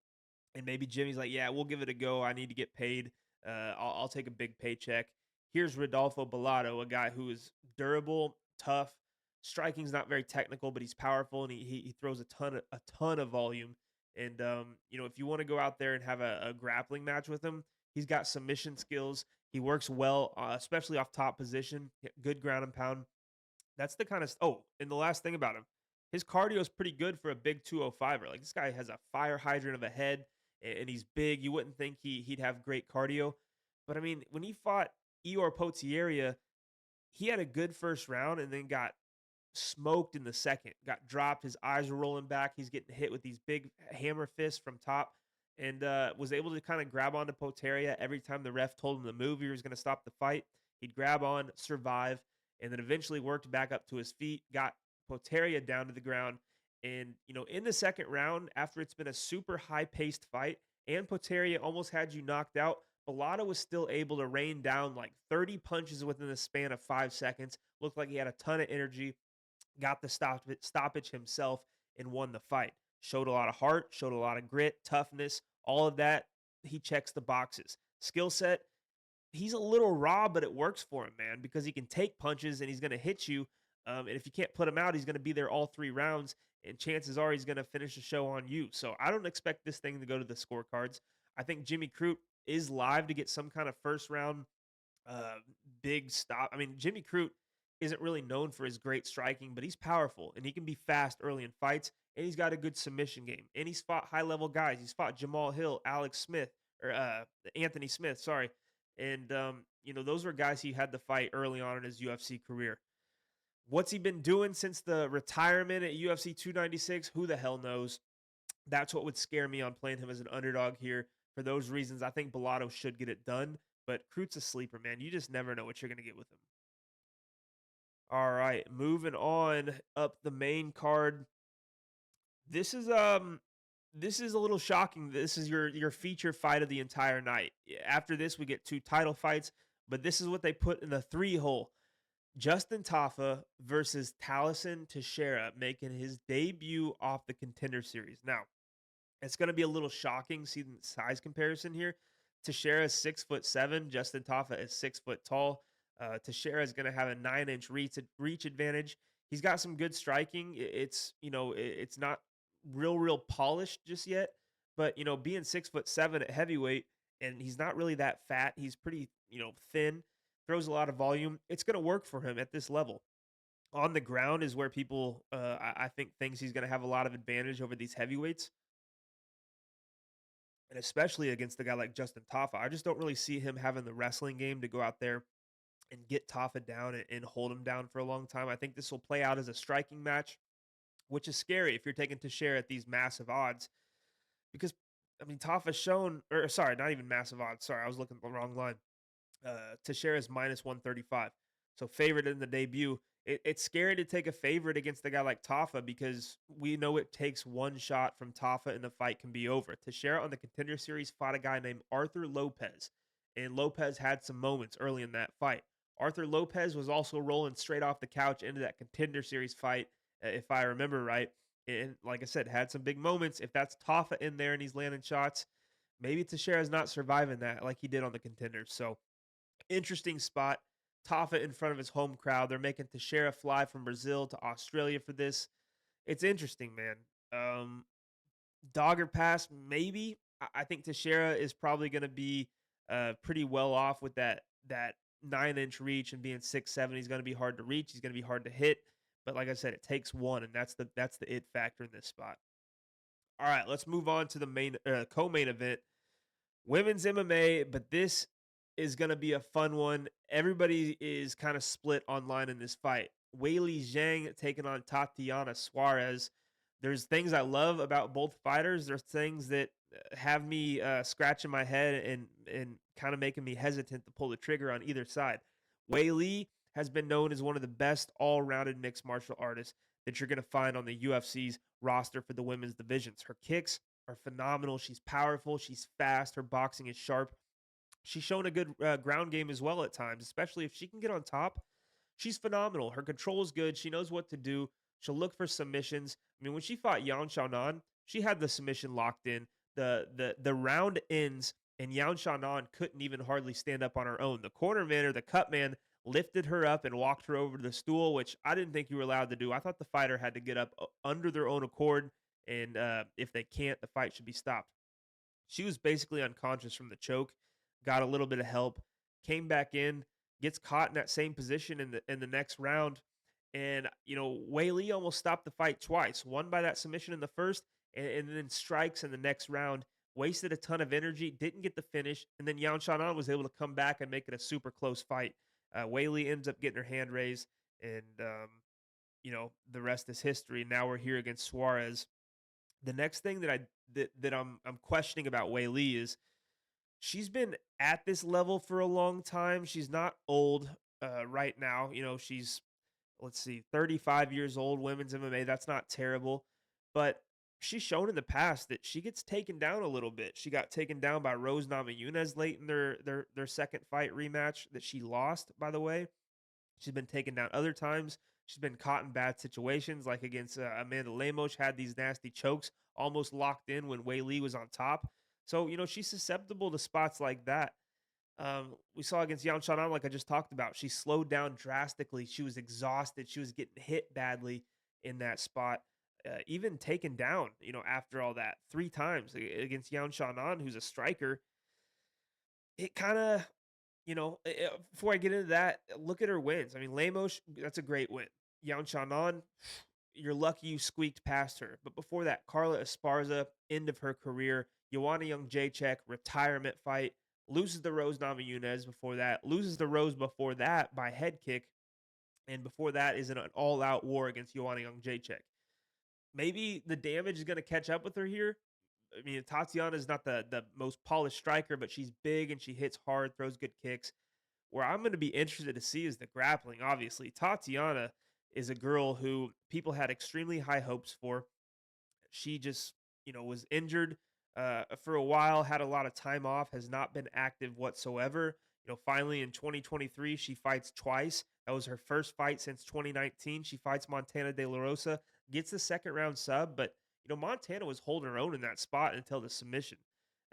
And maybe Jimmy's like, yeah, we'll give it a go. I need to get paid. I'll take a big paycheck. Here's Rodolfo Bellato, a guy who is durable, tough. Striking's not very technical, but he's powerful, and he throws a ton of volume. And if you want to go out there and have a grappling match with him, he's got submission skills. He works well, especially off top position. Good ground and pound. That's the kind of and the last thing about him, his cardio is pretty good for a big 205er. Like, this guy has a fire hydrant of a head, and he's big. You wouldn't think he'd have great cardio, but I mean, when he fought Eor Potieria, he had a good first round and then got smoked in the second. Got dropped. His eyes were rolling back. He's getting hit with these big hammer fists from top, and was able to kind of grab onto Potieria every time the ref told him to move. He was going to stop the fight. He'd grab on, survive, and then eventually worked back up to his feet. Got Potieria down to the ground. And, in the second round, after it's been a super high-paced fight, and Potieria almost had you knocked out, Bellato was still able to rain down like 30 punches within the span of 5 seconds. Looked like he had a ton of energy, got the stoppage himself, and won the fight. Showed a lot of heart, showed a lot of grit, toughness, all of that. He checks the boxes. Skill set, he's a little raw, but it works for him, man, because he can take punches and he's going to hit you. And if you can't put him out, he's going to be there all 3 rounds, and chances are he's going to finish the show on you. So I don't expect this thing to go to the scorecards. I think Jimmy Crute is live to get some kind of first round big stop. I mean, Jimmy Crute isn't really known for his great striking, but he's powerful, and he can be fast early in fights, and he's got a good submission game. And he's fought high-level guys. He's fought Jamal Hill, Alex Smith, or Anthony Smith, sorry. And, those were guys he had to fight early on in his UFC career. What's he been doing since the retirement at UFC 296? Who the hell knows? That's what would scare me on playing him as an underdog here. For those reasons, I think Bellato should get it done. But Crute's a sleeper, man. You just never know what you're going to get with him. All right, moving on up the main card. This is This is a little shocking. This is your feature fight of the entire night. After this, we get 2 title fights, but this is what they put in the 3 hole. Justin Tafa versus Taliesin Teixeira making his debut off the Contender Series. Now, it's going to be a little shocking seeing the size comparison here. Teixeira is 6'7", Justin Tafa is 6 foot tall. Teixeira is going to have a 9-inch reach advantage. He's got some good striking. It's it's not real polished just yet, but being 6'7" at heavyweight, and he's not really that fat. He's pretty thin, throws a lot of volume. It's going to work for him at this level. On the ground is where people, I think, thinks he's going to have a lot of advantage over these heavyweights, and especially against a guy like Justin Tafa. I just don't really see him having the wrestling game to go out there and get Tafa down and hold him down for a long time. I think this will play out as a striking match, which is scary if you're taking Teixeira at these massive odds because I mean Tafa's shown, or sorry, not even massive odds. Sorry, I was looking at the wrong line. Teixeira is minus 135. So favorite in the debut. It's scary to take a favorite against a guy like Tafa because we know it takes one shot from Tafa and the fight can be over. Teixeira on the Contender Series fought a guy named Arthur Lopez, and Lopez had some moments early in that fight. Arthur Lopez was also rolling straight off the couch into that Contender Series fight, if I remember right. And like I said, had some big moments. If that's Tafa in there and he's landing shots, maybe Teixeira's not surviving that like he did on the Contenders. So interesting spot. Tafa in front of his home crowd. They're making Teixeira fly from Brazil to Australia for this. It's interesting, man. Um, Dogger pass, maybe. I think Teixeira is probably going to be pretty well off with that 9-inch reach and being 6'7". He's going to be hard to reach. He's going to be hard to hit. But like I said, it takes one, and that's the it factor in this spot. All right, let's move on to the main co-main event. Women's MMA, but this is going to be a fun one. Everybody is kind of split online in this fight. Weili Zhang taking on Tatiana Suarez. There's things I love about both fighters. There's things that have me scratching my head and kind of making me hesitant to pull the trigger on either side. Weili has been known as one of the best all-rounded mixed martial artists that you're going to find on the UFC's roster for the women's divisions. Her kicks are phenomenal. She's powerful. She's fast. Her boxing is sharp. She's shown a good ground game as well at times, especially if she can get on top. She's phenomenal. Her control is good. She knows what to do. She'll look for submissions. I mean, when she fought Yan Xiaonan, she had the submission locked in. The round ends, and Yan Xiaonan couldn't even hardly stand up on her own. The corner man or the cut man lifted her up and walked her over to the stool, which I didn't think you were allowed to do. I thought the fighter had to get up under their own accord, and if they can't, the fight should be stopped. She was basically unconscious from the choke, got a little bit of help, came back in, gets caught in that same position in the next round. And, Weili almost stopped the fight twice. One by that submission in the first, and then strikes in the next round. Wasted a ton of energy, didn't get the finish, and then Yan Xiaonan was able to come back and make it a super close fight. Weili ends up getting her hand raised, and the rest is history. Now we're here against Suarez. The next thing that I'm questioning about Weili is she's been at this level for a long time. She's not old right now. She's, let's see, 35 years old, women's MMA. That's not terrible. But she's shown in the past that she gets taken down a little bit. She got taken down by Rose Namajunas late in their second fight rematch that she lost, by the way. She's been taken down other times. She's been caught in bad situations, like against Amanda Lemos, had these nasty chokes almost locked in when Weili was on top. So, she's susceptible to spots like that. We saw against Yan Xiaonan, like I just talked about, she slowed down drastically. She was exhausted. She was getting hit badly in that spot, even taken down, after all that 3 times against Yan Xiaonan, who's a striker. It kind of, before I get into that, look at her wins. I mean, Lemos, that's a great win. Yan Xiaonan, you're lucky you squeaked past her. But before that, Carla Esparza, end of her career. Joanna Jędrzejczyk, retirement fight. Loses the Rose Namajunas before that. Loses the Rose before that by head kick. And before that is an all-out war against Joanna Jędrzejczyk. Maybe the damage is going to catch up with her here. I mean, Tatiana is not the most polished striker, but she's big and she hits hard, throws good kicks. Where I'm going to be interested to see is the grappling, obviously. Tatiana is a girl who people had extremely high hopes for. She just, was injured for a while, had a lot of time off, has not been active whatsoever. Finally in 2023, she fights twice. That was her first fight since 2019. She fights Montana De La Rosa, gets the second round sub, but Montana was holding her own in that spot until the submission.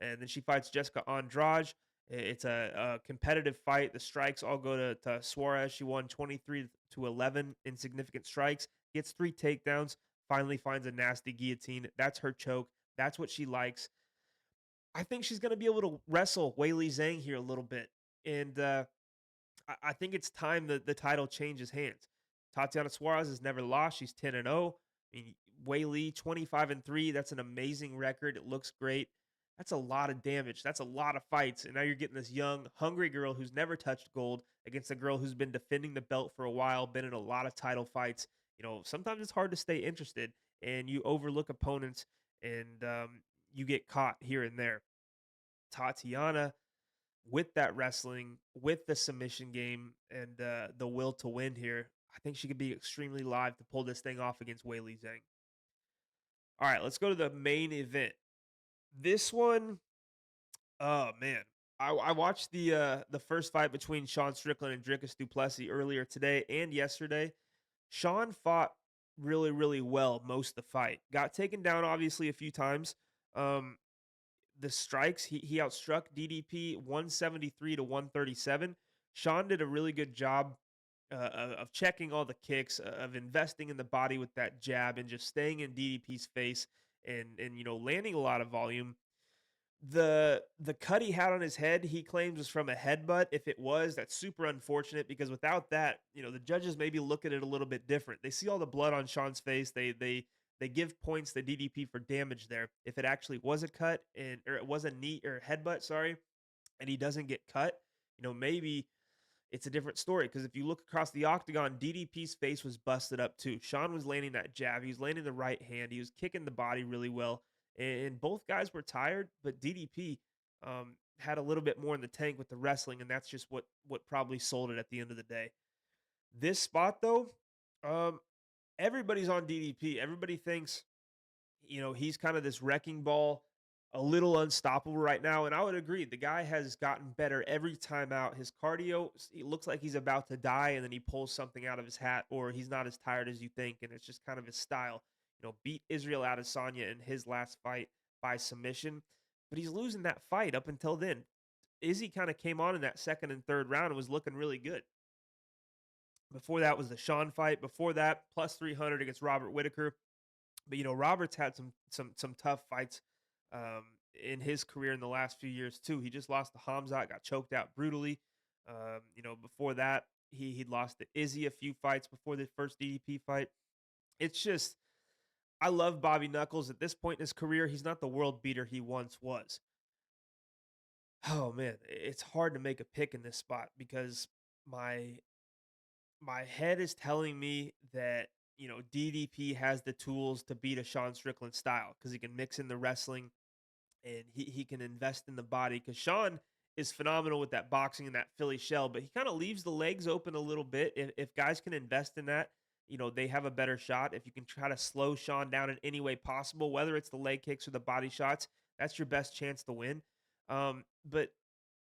And then she fights Jessica Andrade. It's a competitive fight. The strikes all go to Suarez. She won 23-11 in significant strikes, gets 3 takedowns, finally finds a nasty guillotine. That's her choke. That's what she likes. I think she's going to be able to wrestle Weili Zhang here a little bit. And I think it's time that the title changes hands. Tatiana Suarez has never lost. She's 10-0. I mean, Weili 25-3. That's an amazing record. It looks great. That's a lot of damage. That's a lot of fights. And now you're getting this young, hungry girl who's never touched gold against a girl who's been defending the belt for a while, been in a lot of title fights. Sometimes it's hard to stay interested and you overlook opponents and you get caught here and there. Tatiana, with that wrestling, with the submission game, and the will to win here, I think she could be extremely live to pull this thing off against Weili Zhang. All right, let's go to the main event. This one, oh man, I watched the first fight between Sean Strickland and Dricus du Plessis earlier today and yesterday. Sean fought really, really well most of the fight. Got taken down obviously a few times. Um, the strikes, he outstruck DDP 173 to 137. Sean did a really good job of checking all the kicks, of investing in the body with that jab, and just staying in DDP's face and landing a lot of volume. The cut he had on his head, he claims was from a headbutt. If it was, that's super unfortunate because without that, the judges maybe look at it a little bit different. They see all the blood on Sean's face. They give points to DDP for damage there. If it actually was a cut and or it was a knee or headbutt, sorry, and he doesn't get cut, maybe it's a different story. Because if you look across the octagon, DDP's face was busted up too. Sean was landing that jab. He was landing the right hand. He was kicking the body really well. And both guys were tired, but DDP had a little bit more in the tank with the wrestling, and that's just what probably sold it at the end of the day. This spot though, um, everybody's on DDP. Everybody thinks, he's kind of this wrecking ball, a little unstoppable right now. And I would agree. The guy has gotten better every time out. His cardio, it looks like he's about to die, and then he pulls something out of his hat, or he's not as tired as you think. And it's just kind of his style. Beat Israel Adesanya in his last fight by submission, but he's losing that fight up until then. Izzy kind of came on in that second and third round and was looking really good. Before that was the Sean fight. Before that, plus 300 against Robert Whitaker. But Robert's had some tough fights in his career in the last few years too. He just lost to Hamzat, got choked out brutally. Before that, he'd lost to Izzy a few fights before the first DDP fight. It's just, I love Bobby Knuckles. At this point in his career, he's not the world beater he once was. Oh man, it's hard to make a pick in this spot because my my head is telling me that DDP has the tools to beat a Sean Strickland style because he can mix in the wrestling and he can invest in the body because Sean is phenomenal with that boxing and that Philly shell, but he kind of leaves the legs open a little bit. If guys can invest in that, they have a better shot. If you can try to slow Sean down in any way possible, whether it's the leg kicks or the body shots, that's your best chance to win. But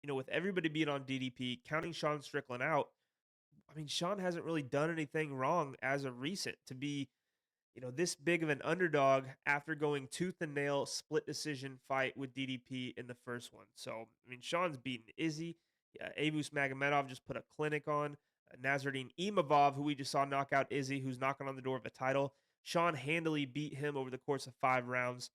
with everybody being on DDP, counting Sean Strickland out, I mean, Sean hasn't really done anything wrong as of recent to be, this big of an underdog after going tooth and nail split decision fight with DDP in the first one. So, I mean, Sean's beaten Izzy. Avus Magomedov just put a clinic on. Nazardine Imavov, who we just saw knock out Izzy, who's knocking on the door of a title. Sean handily beat him over the course of 5 rounds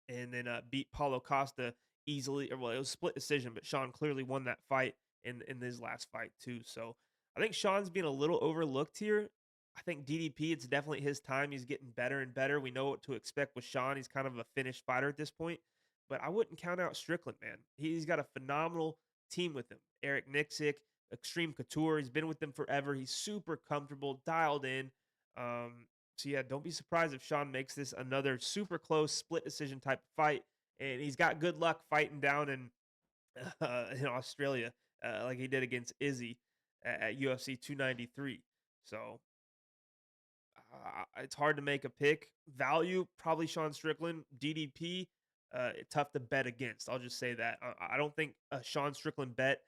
and then beat Paulo Costa easily. Well, it was a split decision, but Sean clearly won that fight in his last fight too. So I think Sean's being a little overlooked here. I think DDP, it's definitely his time. He's getting better and better. We know what to expect with Sean. He's kind of a finished fighter at this point. But I wouldn't count out Strickland, man. He's got a phenomenal team with him. Eric Nixick, Extreme Couture. He's been with them forever. He's super comfortable, dialed in. So yeah, don't be surprised if Sean makes this another super close split decision type of fight. And he's got good luck fighting down in Australia, like he did against Izzy at UFC 293. So It's hard to make a pick. Value, probably Sean Strickland. DDP, tough to bet against. I'll just say that. I don't think a Sean Strickland bet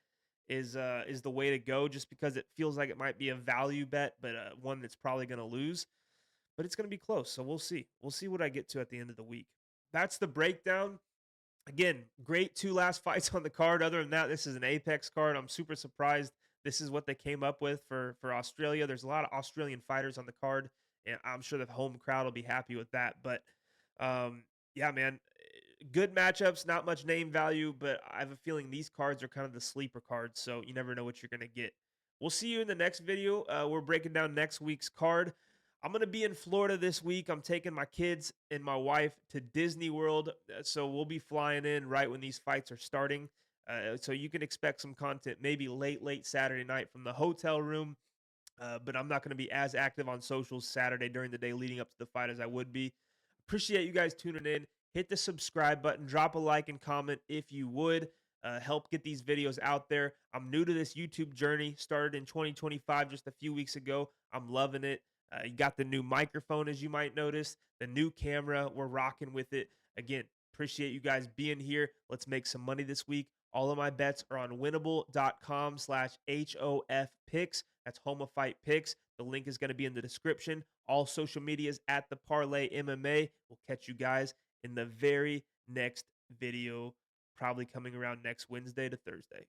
is the way to go, just because it feels like it might be a value bet, but one that's probably going to lose. But it's going to be close, so we'll see. We'll see what I get to at the end of the week. That's the breakdown. Again, great two last fights on the card. Other than that, this is an Apex card. I'm super surprised this is what they came up with for Australia. There's a lot of Australian fighters on the card, and I'm sure the home crowd will be happy with that. But yeah, man, good matchups, not much name value, but I have a feeling these cards are kind of the sleeper cards, so you never know what you're gonna get. We'll see you in the next video. We're breaking down next week's card. I'm going to be in Florida this week. I'm taking my kids and my wife to Disney World. So we'll be flying in right when these fights are starting. So you can expect some content maybe late Saturday night from the hotel room. But I'm not going to be as active on socials Saturday during the day leading up to the fight as I would be. Appreciate you guys tuning in. Hit the subscribe button. Drop a like and comment if you would. Help get these videos out there. I'm new to this YouTube journey. Started in 2025, just a few weeks ago. I'm loving it. You got the new microphone, as you might notice, the new camera. We're rocking with it. Again, appreciate you guys being here. Let's make some money this week. All of my bets are on winnable.com/HOF picks. That's Home of Fight Picks. The link is going to be in the description. All social medias at the Parlay MMA. We'll catch you guys in the very next video, probably coming around next Wednesday to Thursday.